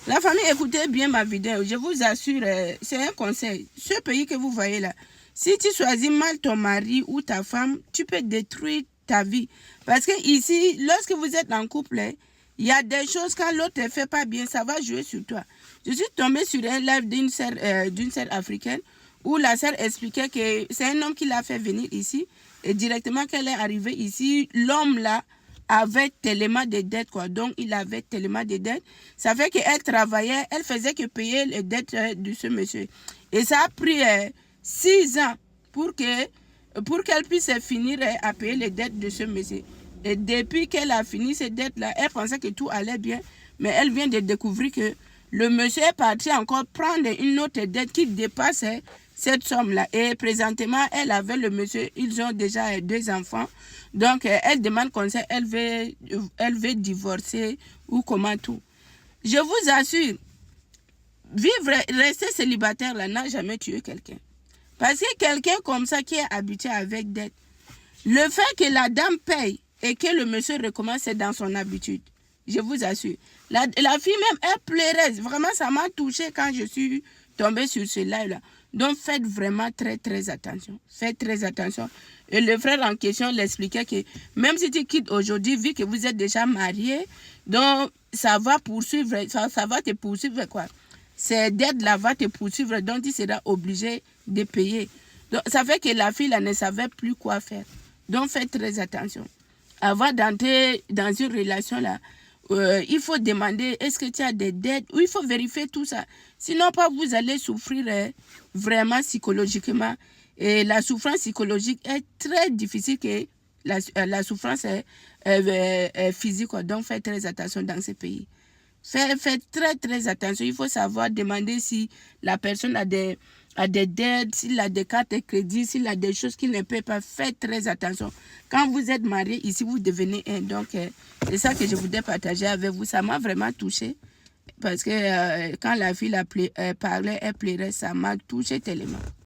La famille, écoutez bien ma vidéo. Je vous assure, c'est un conseil. Ce pays que vous voyez là, si tu choisis mal ton mari ou ta femme, tu peux détruire ta vie. Parce que ici, lorsque vous êtes en couple, il y a des choses quand l'autre ne fait pas bien, ça va jouer sur toi. Je suis tombée sur un live d'une sœur africaine où la sœur expliquait que c'est un homme qui l'a fait venir ici et directement qu'elle est arrivée ici, l'homme là avait tellement de dettes, quoi. Donc, il avait tellement de dettes. Ça fait qu'elle travaillait, elle faisait que payer les dettes de ce monsieur. Et ça a pris 6 ans pour qu'elle puisse finir à payer les dettes de ce monsieur. Et depuis qu'elle a fini ces dettes-là, elle pensait que tout allait bien. Mais elle vient de découvrir que le monsieur est parti encore prendre une autre dette qui dépassait cette somme-là. Et présentement, elle avait le monsieur, ils ont déjà 2 enfants. Donc, elle demande conseil, elle veut divorcer ou comment tout. Je vous assure, rester célibataire là n'a jamais tué quelqu'un. Parce que quelqu'un comme ça qui est habitué avec dette, le fait que la dame paye et que le monsieur recommence, c'est dans son habitude. Je vous assure. La fille même, elle pleurait. Vraiment, ça m'a touchée quand je suis tombée sur ce live-là. Donc, faites vraiment très, très attention. Faites très attention. Et le frère en question l'expliquait que même si tu quittes aujourd'hui, vu que vous êtes déjà marié, donc ça va poursuivre, ça va te poursuivre quoi. Ces dettes-là vont te poursuivre, donc tu seras obligé de payer. Donc, ça fait que la fille là, ne savait plus quoi faire. Donc, faites très attention. Avant d'entrer dans une relation là, il faut demander est-ce que tu as des dettes ou il faut vérifier tout ça. Sinon, pas vous allez souffrir vraiment psychologiquement. Et la souffrance psychologique est très difficile que la souffrance physique. Donc, faites très attention dans ces pays. Faites très, très attention. Il faut savoir demander si la personne a des dettes, s'il a des cartes de crédit, s'il a des choses qu'il ne peut pas. Faites très attention. Quand vous êtes marié, ici, vous devenez un. Donc, c'est ça que je voudrais partager avec vous. Ça m'a vraiment touchée. Parce que quand la fille parlait, elle pleurait, ça m'a touché tellement.